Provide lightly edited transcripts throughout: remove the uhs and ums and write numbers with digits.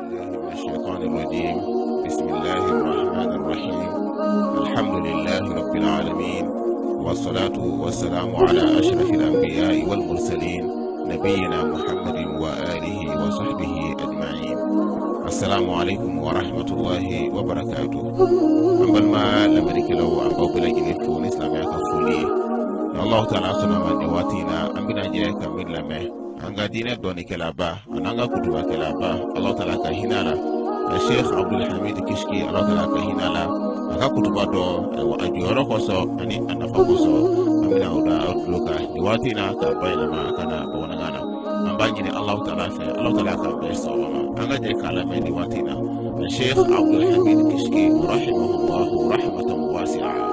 بالله من الشيطان الرجيم. بسم الله الرحمن الرحيم. الحمد لله رب العالمين، والصلاة والسلام على أشرف الأنبياء والمرسلين نبينا محمد وآله وصحبه أجمعين. السلام عليكم ورحمة الله وبركاته. أما ما لمريك لو أبو بلغني فون إسلامي كفولي الله تعالى سنما نواتينا أمنا جاك من لمه أنغا دينا دوني كلابا أنغا كتبا كلابا الله تعالى كهنالا الشيخ عبد الحميد كشكي الله تعالى كهنالا أنغا كتبا دو وأجيورو كوسو أني أنفا كوسو أمنا أودا أوتلوكا نواتينا كاباينا ما كان بونغانا أمبانيني الله تعالى الله تعالى كبيسو أنغا جاك على من نواتينا الشيخ عبد الحميد كشكي رحمه الله رحمة واسعة.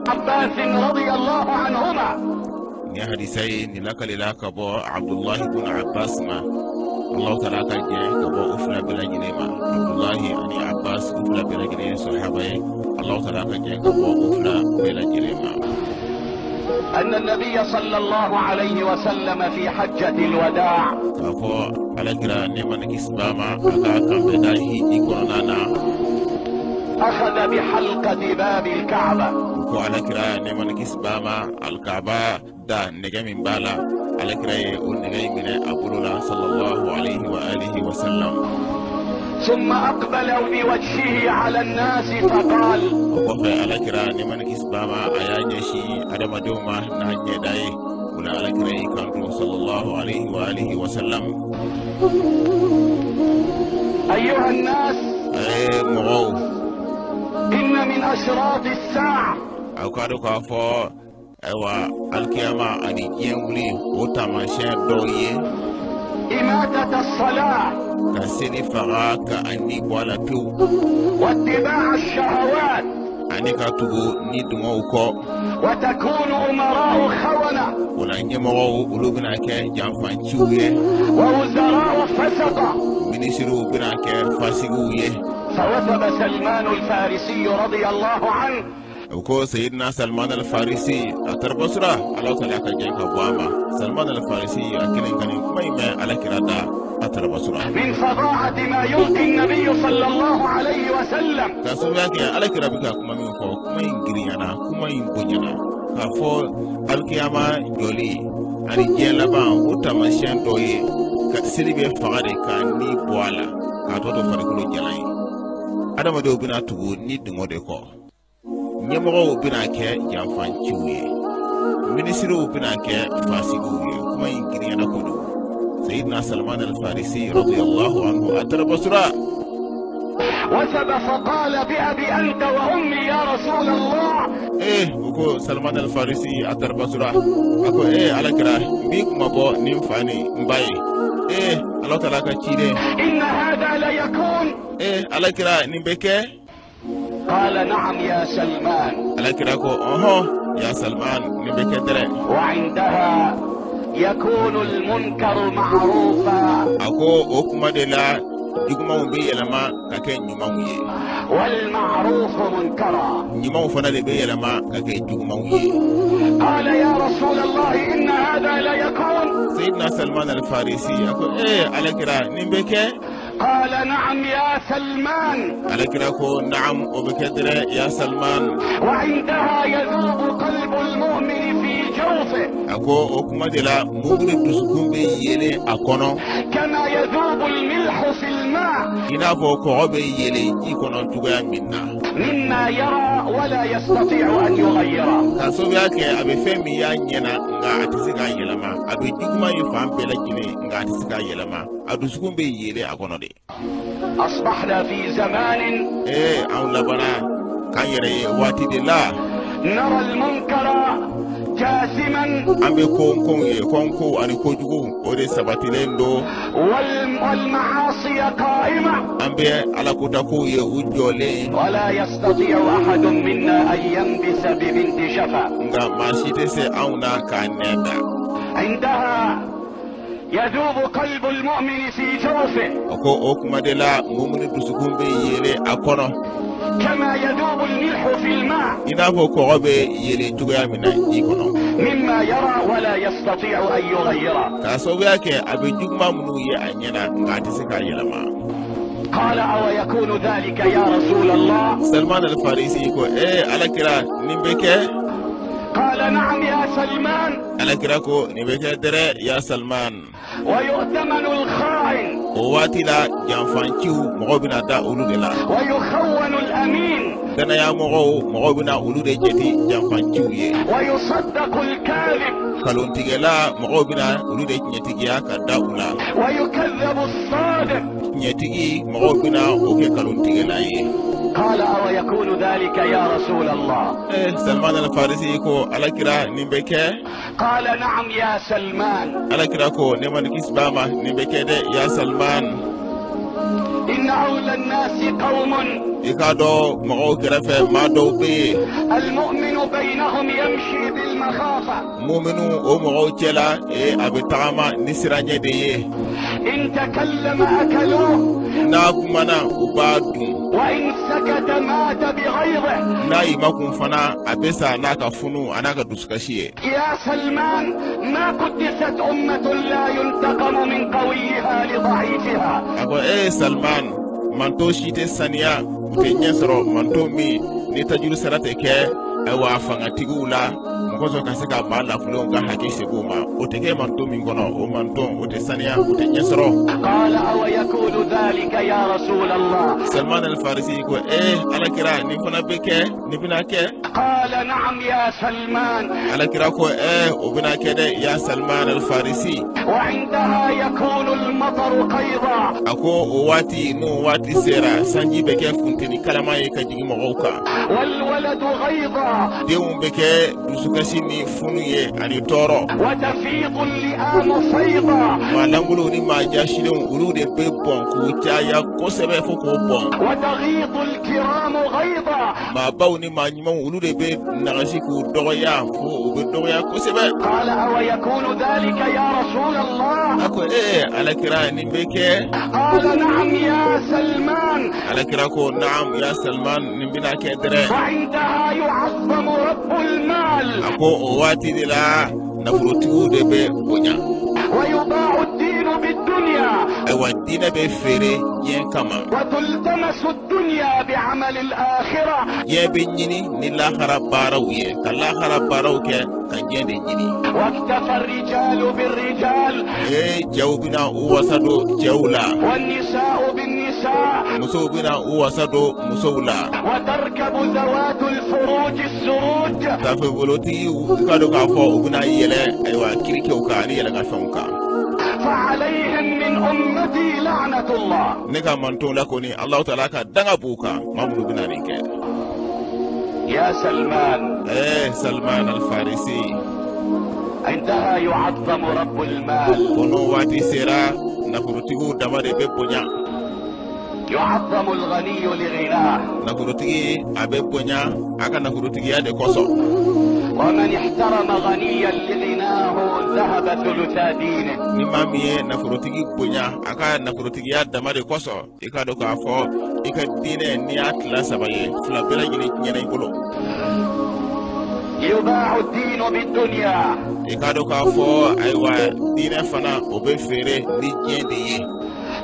عباس رضي الله عنهما ni hadisai ni lakali kabo Abdullah ibn Abbas ma Allah ta'ala ka je kabo ufla bilajine ma Abdullah ani Abbas ufla bilajine sahaba Allah ta'ala ka je kabo ufla bilajine ma أن النبي صلى الله عليه وسلم في حجة الوداع kafo alakira ne man isbama aka kan bedahi ikonana أخذ بحلقة باب الكعبة ko alakira ne man isbama alkaaba da nege min bala alakira on nege mine abulula sallallahu alayhi wa alihi wa sallam ثم أقبل بوجهه على الناس فقال وقفه alakira ne man isbama ayaje shi adama doma na nyedai wala alakira kanto sallallahu alayhi wa alihi wa sallam أيها الناس مغو إن من أشراط الساعة أو كادو كافو أيوا القيامة أني جيمولي وتماشى دويه إماتة الصلاة كسيني فغا كأني ولا تو واتباع الشهوات أني كاتبو ندموكو وتكون أمراء خونة ولا نيمو ولوبنا كي جانفان تشويه ووزراء فسقة منيسرو بنا كي فاسقويه. فوثب سلمان الفارسي رضي الله عنه وكو سيدنا سلمان الفارسي أتربصرا الله تعالى كجنك بواما سلمان الفارسي أكلن كان ميمة على كرادا أتربصرا من فظاعة ما يلقي النبي صلى الله عليه وسلم كاسوياك على كرابك كما ميوكو كما ينجريانا كما ينبنيانا كافو القيامة جولي أني جين لبان وتماشيان دوي كسلبي فغاري كاني بوالا كاتوتو فريكولو جلاي adama do bina tugu ni dungo de ko nyemo bina ke jamfan ciwe ministru bina ke fasigu kuma ingiri na kodo sayyidina salman al-farisi radiyallahu anhu atarabasura وثب فقال بأبي أنت وأمي يا رسول الله وكو سلمان الفارسي atarabasura ako ala kira bi kuma bo nimfani mbaye الله تعالى كتيره إن هذا لا يكون على كرا نبكي قال نعم يا سلمان على كرا كو يا سلمان نبكي دري وعندها يكون المنكر معروفا أكو أكما دلا يكما بي لما كاكين نماوي والمعروف منكرا نماو فنا بي لما كاكين نماوي قال يا رسول الله إن هذا لا يكون سيدنا سلمان الفارسي أكو على كرا نبكي قال نعم يا سلمان على كرا كو نعم وبكدر يا سلمان وعندها يذوب قلب المؤمن في جوفه أكو أكما دلا مغرب تسكون بي يلي أكونو كما يذوب الملح في الماء إنا فوكو عبي يلي يكونو تغيا مما يرى ولا يستطيع أن يغيره كاسوبياك أبي فمي يا نينا nga atisika yelama abe diguma yefam bela gine nga atisika yelama adusukun be yele akono de أصبحنا في زمان أو لبنا كان يري واتي de la نرى المنكر جاسما ambe konko ani kojugu ode sabatilendo والمعاصي قائمة ambe ala kutako ye ujole ولا يستطيع أحد منا أن ينبس ببنت شفا nga mashite se auna kaneda عندها يذوب قلب المؤمن في جوفه ko okuma de la mumuni dusukun be yele akono كما يذوب الملح في الماء ina fo ko obe yele tugoya mina ikono مما يرى ولا يستطيع أن يغيره kaso yake abe diguma munu ye anyana ngati sika yelama قال أو يكون ذلك يا رسول الله؟ سلمان الفارسي كو على كرا نبيك. قال نعم يا سلمان. على كرا كو نبيك دري يا سلمان. ويؤتمن الخائن. وواتي لا جانفانتيو مغوبنا دا أولود لا. ويخون الأمين. دنا يا مغوبنا أولود جتي جانفانتيو يه. ويصدق الكاذب. كلون تيجلا مغوبنا أولود نيتيجيا كداولا. ويكذب الصادق. نيتيجي مغوبنا أوكي كلون تيجلا يه. قال أو يكون ذلك يا رسول الله؟ سلمان الفارسي كو على كرا نبيك. قال نعم يا سلمان. على كرا كو نمان كيسباما نبيك يا سلمان. إن أولى الناس قوم. إكادو مغو كرفة ما دو بي. المؤمن بينهم يمشي بالمخافة. مؤمنو أو مغو تلا أبي تاما نسرانيا دي. إن تكلم أكلوه. ناكمنا وبادو. وإن سكت مات بغيظه. ناي ماكم فنا أبسا ناكا فنو أناكا دوسكاشيه. يا سلمان ما قدست أمة لا ينتقم من قويها لضعيفها. أقول سلمان manto shite sania ute nyesro manto mi nitajuru sarate ke ewa fanga tigula mkozo kasika mala fulonga haki seguma uteke manto mingono o manto ute sania ute nyesro. qala aw yakunu dhalika ya rasul Allah. Salman al-Farisi ko ala kira ni fana beke ni bina ke. qala na'am ya Salman. ala kira ko ubina ke de ya Salman al-Farisi. wa indaha yakunu al-matar qayda. ako wati no wati sera sanji beke funteni kalama ye ka jigi mogoka. wal waladu ghayda. deum beke dusukashini funu ye ani toro. wa tafidu li'am sayda. ma langulu ni ma jashile ulu de be bon ko chaya ko sebe fo ko bon. wa taghidu al-kiram ghayda. ma bawni ma nyima ulu de be nagashi ko doya fo be doya ko sebe. qala aw yakunu dhalika ya rasul Allah. ako ala kira ni beke. qala na'am ya Salman. ala kira ko na'am ya Salman ni bina ke dere. wa indaha yu'azzamu rabbul mal. ako wati de la nafrutu de be bonya. wa yuba'u ad-din bid-dunya. wa dina be fere yen kama. wa tultamasu ad-dunya bi'amal al-akhirah. ye be nyini ni lahara baraw ye ka lahara baraw ke kan jende nyini. واكتفى الرجال بالرجال. jawbina uwasado jawla. والنساء بالنساء. musobina uwasado musoula. وتركب ذوات الفروج السروج. tafe voloti kado ka fo ubina yele aywa kirike ka ni yele ka fonka. فعليهم من أمتي لعنة الله. neka manto la koni Allah taala ka danga buka mamunu bina ninke. يا سلمان. سلمان الفارسي. عندها يعظم رب المال. kono wati sera nafurutigu damade be bonya. يعظم الغني لغناه. nafurutigi abe bonya aka nafurutigi ade koso. ومن احترم غنيا لغناه ذهب ثلث دينه. ni mamiye nafurutigi bonya aka nafurutigi damade koso ikado ka fo ikadine ni atla sabaye fula bela nyine nyene bolo. يباع الدين بالدنيا. ikado ka fo aywa dine fana obe fere ni jende ye.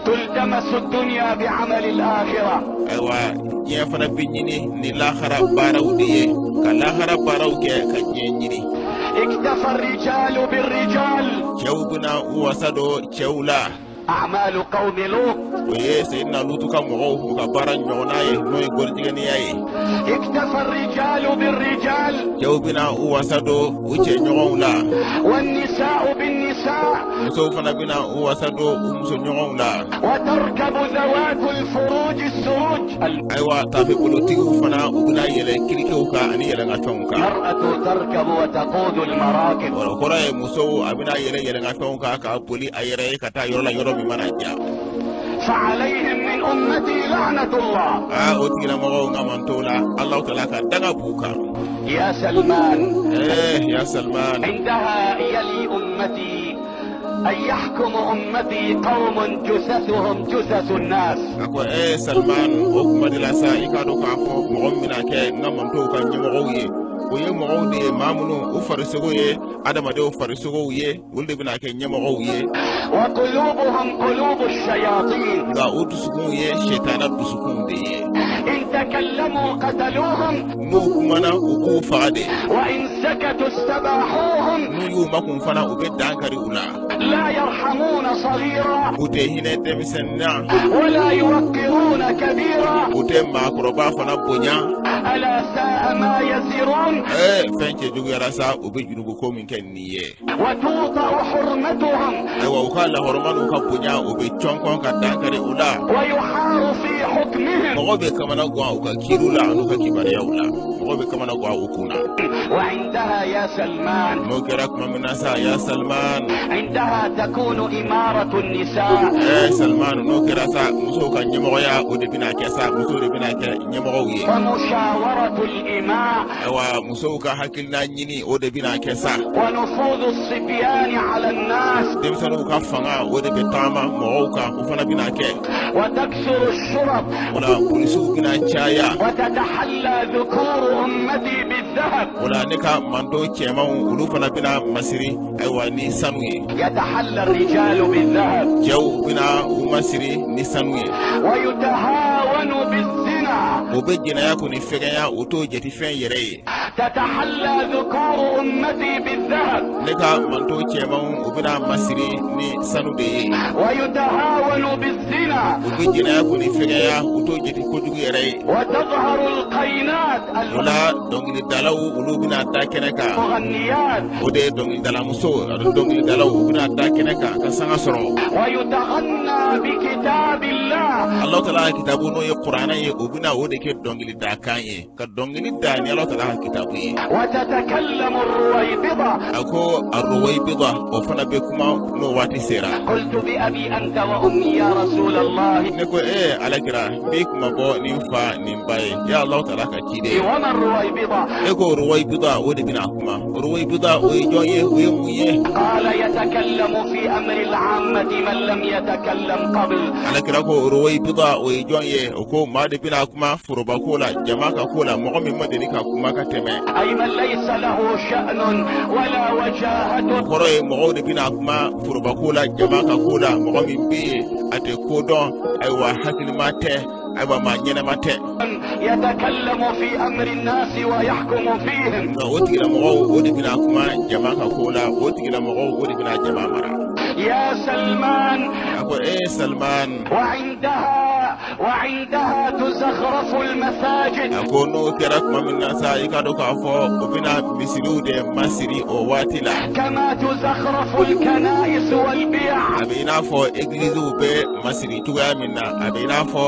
تلتمس الدنيا بعمل الآخرة. aywa yen fana binyini ni lahara baraw diye ka lahara baraw ke ka nyini. اكتفى الرجال بالرجال. chawbuna uwasado chawla. أعمال قوم لوط. oye sayidina lutu ka mogo ka bara nyona ye noy gorjigani yaye. اكتفى الرجال بالرجال. chawbina uwasado uche nyonla. والنساء بالنساء. muso fana bina uwasado muso nyonla. وتركب ذوات الفروج السروج. aywa tafe politiku fana ubina yele kirikew ka ani yele ngatonka. المرأة تركب وتقود المراكب. wala kora e muso abina yele ngatonka ka poli ayere kata yorola yoro mi manaja. فعليهم من أمتي لعنة الله. otigila mogo ngamantola Allah taala ka daga buka. يا سلمان. ya Salman. عندها يلي أمتي أن يحكم أمتي قوم جثثهم جثث الناس. ako Salman o kuma de la sa ikado ka fo mogo mina ke ngamanto ka nyemogo ye. o ye mogo de mamuno o farisogo ye adama de o farisogo ye wulde bina ke nyemogo ye. وقلوبهم قلوب الشياطين. nga o dusukun ye shetana dusukun de ye إن تكلموا قتلوهم n'u kumana u k'u faga de وإن سكتوا استباحوهم. n'u y'u makun fana u bɛ dankari u la لا يرحمون صغيرا u tɛ hinɛ denmisɛnnin na ولا يوقرون كبيرا. u tɛ maakɔrɔba fana bonya ألا ساء ما يزرون. fɛn cɛ juguyara sa u bɛ juruko ko min kɛ nin ye وتوطأ حرمتهم ayiwa u ka lahɔrɔma n'u ka bonya u bɛ cɔnkɔn ka dankari u la ويحار في حكمهم. mɔgɔ bɛ kamana gan u ka kiiriw la n'u ka kibaruyaw la mɔgɔ bɛ kamana gan u kun na وعندها يا سلمان n'o kɛra tuma min na sa ya Salman عندها تكون إمارة النساء. Salman n'o kɛra sa musow ka ɲɛmɔgɔya o de bɛna kɛ sa musow de bɛna kɛ ɲɛmɔgɔw ye ومشاورة الإماء. ayiwa musow ka hakilina ɲini o de bɛna kɛ sa ونفوذ الصبيان على الناس. denmisɛnninw ka fanga o de bɛ taama mɔgɔw kan o fana bɛna kɛ وتكثر الشرب. o la polisiw bɛna caya وتتحلى ذكور أمتي بالذهب. o la ne ka mando cɛmanw olu fana bɛna masiri ayiwa ni sanu ye يتحلى الرجال بالذهب. cɛw bɛna u masiri ni sanu ye ويتهاون بالزنا. o bɛ jɛnɛya ko ni fɛgɛnya o t'o jate fɛn yɛrɛ ye تتحلى ذكور أمتي بالذهب. ne ka mando cɛmanw o bɛna masiri ni sanu de ye ويتهاون بالزنا. o bɛ jɛnɛya ko ni fɛgɛya o t'o jate kojugu yɛrɛ ye وتظهر القينات o la dɔnkilidalaw olu bɛna da kɛnɛ kan المغنيات. o de ye dɔnkilidalamuso ani dɔnkilidalaw u bɛna da kɛnɛ kan ka sanga sɔrɔ ويتغنى بكتاب الله. Alahu Taala ka kitabu n'o ye kuranɛ ye o bɛna o de kɛ dɔnkilidakan ye ka dɔnkili da ni Alahu Taala ka kitabu ye وتتكلم الرويبضة. a ko Ar-Ruwaybida o fana bɛ kuma n'o waati sera قلت بأبي أنت وأمي يا رسول الله. ne ko alakira b'i kuma bɔ nin fa nin ba ye ya Alahu Taala ka ciden ye وما الرويبضة؟ e ko Ruwaybida o de bɛna kuma Ruwaybida o ye jɔn ye o ye mun ye قال يتكلم في أمر العامة من لم يتكلم قبل. alakira ko Ruwaybida o ye jɔn ye o ko maa de bɛna kuma foroba ko la jama ka ko la mɔgɔ min ma deli ka kuma ka tɛmɛ أي من ليس له شأن ولا وجاهة. kɔrɔ ye mɔgɔw de bɛna kuma foroba ko la jama ka ko la mɔgɔ min bɛ yen a tɛ ko dɔn ayiwa hakilima tɛ ayiwa maa ɲɛnɛma tɛ يتكلم في أمر الناس ويحكم فيهم. nka o tigilamɔgɔw o de bɛna kuma jama ka ko la o tigilamɔgɔw o de bɛna jama mara يا سلمان. a ko Salman وعندها تزخرف المساجد. a ko n'o kɛra tuma min na sa i ka dɔn k'a fɔ o bɛna misiriw de masiri o waati la كما تزخرف الكنائس والبيع. a bɛ i n'a fɔ egiliziw bɛ masiri cogoya min na a bɛ i n'a fɔ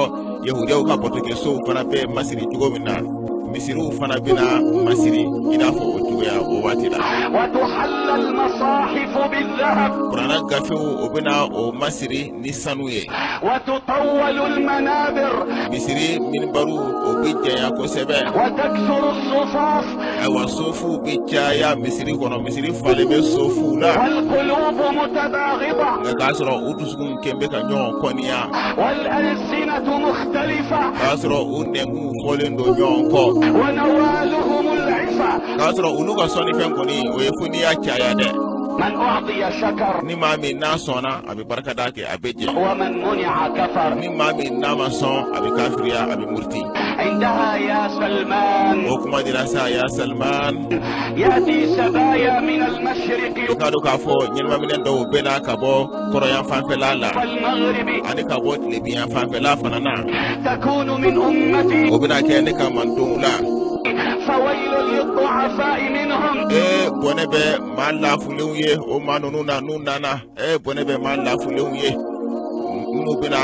yahudiyaw ka bɔtɔkɛsow fana bɛ masiri cogo min na misiriw fana bɛna masiri i n'a fɔ o cogoya o waati la وتحل المصاحف بالذهب. kuranna gafew o bɛna o masiri ni sanu ye وتطول المنابر. misiri minibaru o bɛ janya kosɛbɛ وتكثر الصفوف. ayiwa sofuw bɛ caya misiri kɔnɔ misiri falen bɛ sofuw la والقلوب متباغضة. nka k'a sɔrɔ u dusukun kɛn bɛ ka ɲɔgɔn kɔniya والألسنة مختلفة. k'a sɔrɔ u nɛnkunw fɔlen don ɲɔgɔn kɔ ونوالهم العفة. k'a sɔrɔ olu ka sɔnnifɛn kɔni o ye fo n'i y'a caya dɛ من أعطي شكر ni maa min n'a sɔnna a bɛ barikada kɛ a bɛ jɛ ومن منع كفر. ni maa min n'a ma sɔn a bɛ kafiriya a bɛ murti عندها يا سلمان o kuma dira sa ya Salman يأتي سبايا من المشرق i k'a dɔn k'a fɔ ɲɛnɛmaminɛ dɔw bɛna ka bɔ kɔrɔyan fanfɛla la والمغرب. ani ka bɔ tilebiyan fanfɛla fana na تكون من أمتي. o bɛna kɛ ne ka mantonw la فويل للضعفاء منهم. bɔnɛ bɛ maa lafulenw ye o maa ninnu na n'u nana bɔnɛ bɛ maa lafulenw ye n'u bɛna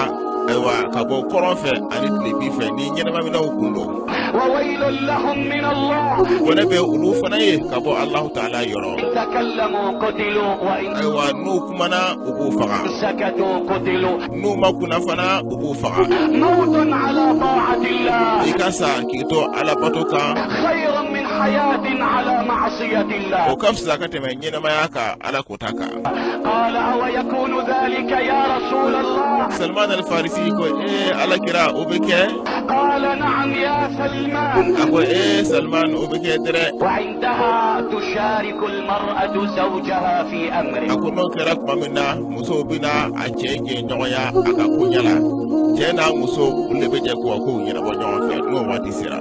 ayiwa ka bɔ kɔrɔn fɛ ani tilebi fɛ ni ɲɛnɛmaminɛw kun don وويل لهم من الله. bɔnɛ bɛ olu fana ye ka bɔ Alahu Taala yɔrɔ إن تكلموا قتلوا وإن ayiwa n'u kumana u b'u faga سكتوا قتلوا. n'u ma kunna fana u b'u faga موت على طاعة الله i ka sa k'i to Ala bato kan خير من حياة على معصية الله. وكف ساكت من ينما ياكا على كوتاكا. قال أويكون ذلك يا رسول الله؟ سلمان الفارسي يقول إيه على كرا وبكى؟ قال نعم يا سلمان. أقول إيه سلمان وبكى دري. وعندها تشارك المرأة زوجها في أمره. أقول نوكرك ممنا مسوبنا أجيجي نويا أكاكونيلا. جينا مسوب اللي بيجكوا كونيلا ونوع في نوع واتيسيرا.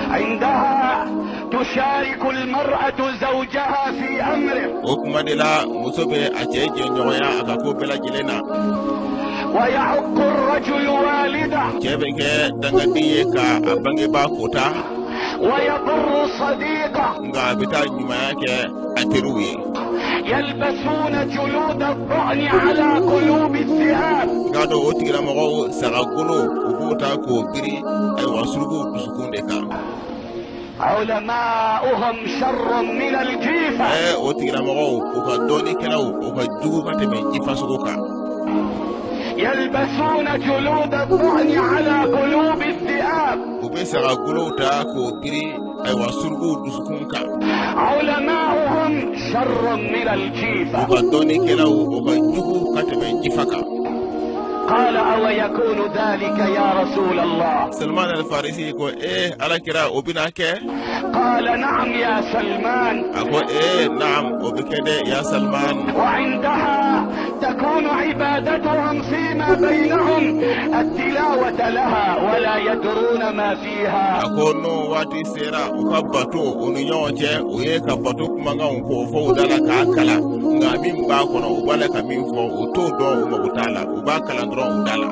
عندها تشارك المرأة زوجها في أمره. وكمدلا مسوبي أجيجي نويا أكاكوبلا جلنا. ويعق الرجل والده. كيفك دعنديه كأبنجي باكوتا. ويضر صديقه. غابتا نماك أتروي. يلبسون جلود الضأن على قلوب الذئاب. قالوا أتيرا مغو سرقلو وبوتا كوبري أي واسرقو بسكون دكا. علماؤهم شر من الجيفة. أتيرا مغو وكدوني كلاو وكجوكو كتمن جيفا سكوكا. يلبسون جلود الضأن على قلوب الذئاب. وبسرا قلو تاكو بري أي واسرقو بسكونكا. علماؤهم شر من الجيفة. وكدوني كلاو وكجوكو كتمن جيفاكا. قال أويكون ذلك يا رسول الله؟ سلمان الفارسي يقول إيه على كرا وبناك؟ قال نعم يا سلمان. أقول إيه نعم وبكده يا سلمان. وعندها تكون عبادتهم فيما بينهم التلاوة لها ولا يدرون ما فيها. أقول نو واتي سيرا وكبتو ونيوجه ويكبتو كمانا وكوفو دالا كاكلا نامين باكونا وبالك مين فو وتودو ومبتالا وباكلا درون ودالا.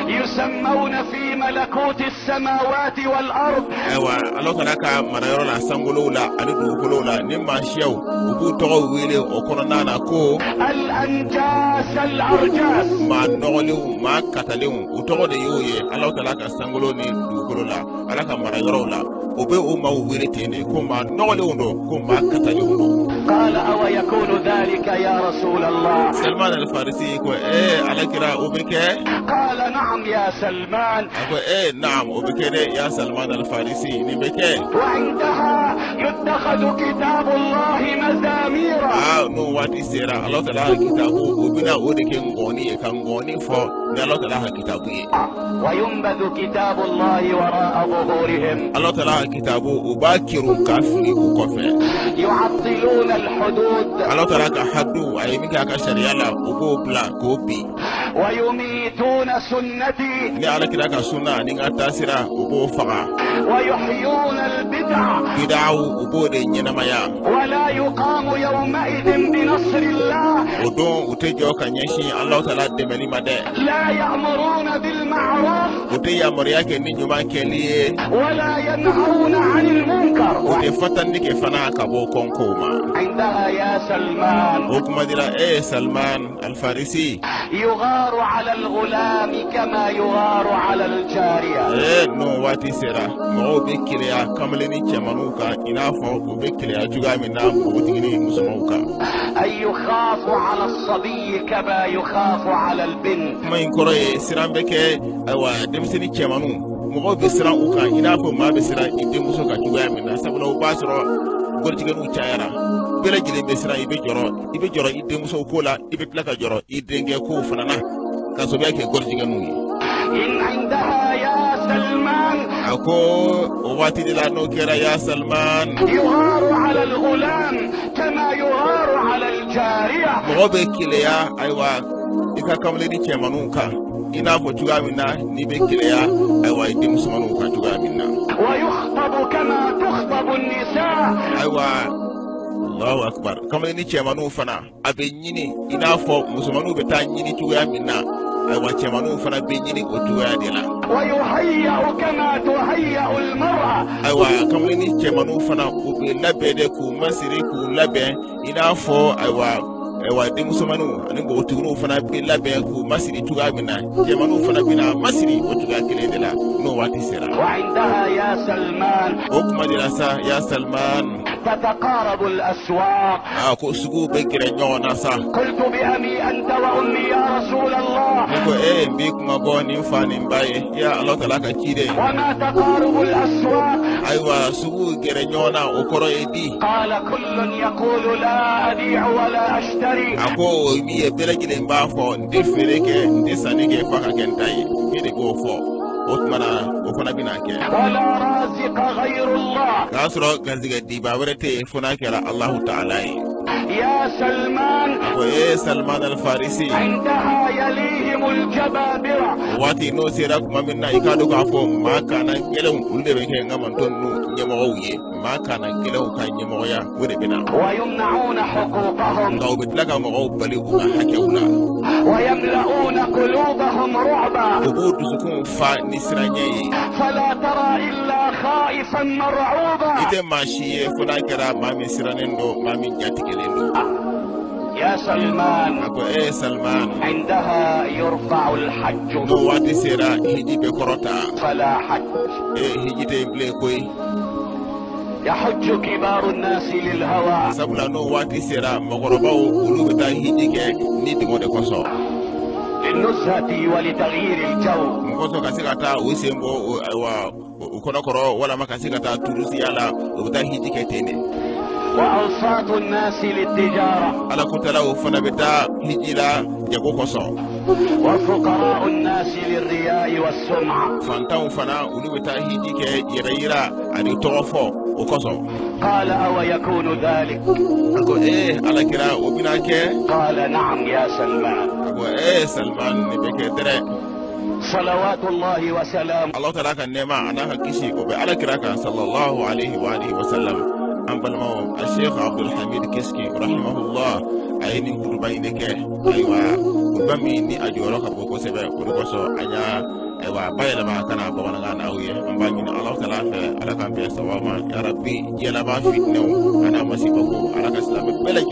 يسمون في ملكوت السماوات والأرض. أيوة الله تلاك مريرولا سانغولولا أدوكولولا نما شيو وبوتو ويلي وكونانا كو الأنجاس الأرجاس. ما نغليو ما كتاليو وتو دي يوي الله تلاك سانغولوني دوكولولا ألاك مريرولا وبيو ما ويلي تيني كوما نغليو دو كوما كتاليو دو. قال أويكون ذلك يا رسول الله؟ سلمان الفارسي يقول إيه على كرا وبكى؟ قال نعم يا سلمان. أقول إيه نعم وبكده يا سلمان الفارسي نبكى. وعندها يتخذ كتاب الله مزامير. نو واتي سيرا الله تعالى كتابه وبنا ودكين غوني كان غوني فو الله تعالى كتابه. وينبذ كتاب الله وراء ظهورهم. الله تعالى كتابه وباكر كافي وكفى. يعطلون الحدود. الله تعالى كحدو أي ميكا كشريعة لا وبوبلا كوبي. ويميتون سنتي. ني على كده كسنة نيجا تاسرا وبوفقا. ويحيون البدع. بدع وبودي نينمايا. ولا يقام يومئذ بنصر الله. ودون وتجو كنيشي الله تعالى دمني مدى. لا يأمرون بالمعروف. وتيا مرياك نيجما كليه. ولا ينهون عن المنكر. وتفتن ديك فنا كابو كونكوما. عندها يا سلمان. وكما ديلا إيه سلمان الفارسي. يغار على الغلام كما يغار على الجارية. إيه نو واتي سيرا مو بكليا كملني كمانوكا إنافو بكليا جوجا منا بوتيني مسموكا. أي يخاف على الصبي كما يخاف على البنت. ما ينكري سيران بكي أيوا دمسني كمانو مو بسيرا أوكا إنافو ما بسيرا إدمسوكا جوجا منا سبلو باسرو gortigenu chayara bela jile besira ibe joro idemuso kola ibe plaka joro idenge ko fanana kaso biake gortigenu in indaha ya Salman. ako wati dila no kera ya Salman. yuharu ala al-ghulam kama yuharu ala al-jariya. mobe kileya aywa ika kamle ni chemanuka ina fo tugamina ni be kileya aywa idemuso manuka tugamina. ويخطب كما تخطب النساء. أيوة الله أكبر كما نيجي تشمانو فنا أبينيني إنافو مسلمانو بتانيني تويا منا أيوة تشمانو فنا بينيني وتويا ديلا. ويهيأ كما تهيأ المرأة. أيوة كما نيجي تشمانو فنا وبلبده كوماسيري كولبه إنافو أيوة دي مسلمانو أنا بقولتكنو فنا بلبه كوماسيري تويا منا تشمانو فنا بنا ماسيري وتويا كله ديلا نو واتي سيرا. وعندها يا سلمان. وكما ديلا سا يا سلمان. تتقارب الأسواق. ko sugu be gere nyona sa قلت بأبي أنت وأمي يا رسول الله ko bi kuma go ni fani mbaye ya Allah taala ka kide وما تقارب الأسواق؟ aywa sugu gere nyona o koro edi قال كل يقول لا أبيع ولا أشتري. ako mi e belegile mba fo ndi fereke ndi sanike faka kentai kede go fo otmana o fana binake ولا رازق غير الله. kasro ganziga diba werete funa kala Allah taala يا سلمان ko Salman al-Farisi عندها يليهم الجبابرة. wati no sera kuma minna ikado ka fo makana gelew ulde be ke ngaman tonnu nyemoye makana gelew ka nyemoya wede bina ويمنعون حقوقهم ngaw bitlaka mo bali uma hakewna ويملؤون قلوبهم رعبا. ubudu sukun fa nisranye فلا ترى إلا خائفا مرعوبا. ite mashiye funa kera mami siranendo mami jatikelendo يا سلمان ako Salman عندها يرفع الحج no wati sera hiji be korota فلا حج. hijite ble koy يحج كبار الناس للهوى sabula no wati sera mogorobaw ulu beta hiji ke ni dimode koso للنزهة ولتغيير الجو. ngoso kasikata usembo wa ukonokoro wala makasikata turusi yala uta hiji ke tene وأوساط الناس للتجارة ala kutala ufana beta hijila jago koso وفقراء الناس للرياء والسمعة. fantan fana ulu beta hiji ke yira ani tofo ukoso قال أو يكون ذلك؟ ako ala kira ubinake قال نعم يا سلمان. ako Salman ni beke dere صلوات الله وسلامه Allah ta'ala kan nema anaka kishi ko be ala kira kan sallallahu alaihi wa alihi wa sallam an balmo al-Sheikh Abdul Hamid Kiski rahimahullah ayini kurba ineke aywa kurba mi ni ajoro ka ko sebe ko so anya aywa bayela ma kana ba wana ngana awiye ambani Allah ta'ala fe ala kan be sawama ya rabbi yela ba fitno ana masiba ko ala ka salamu bela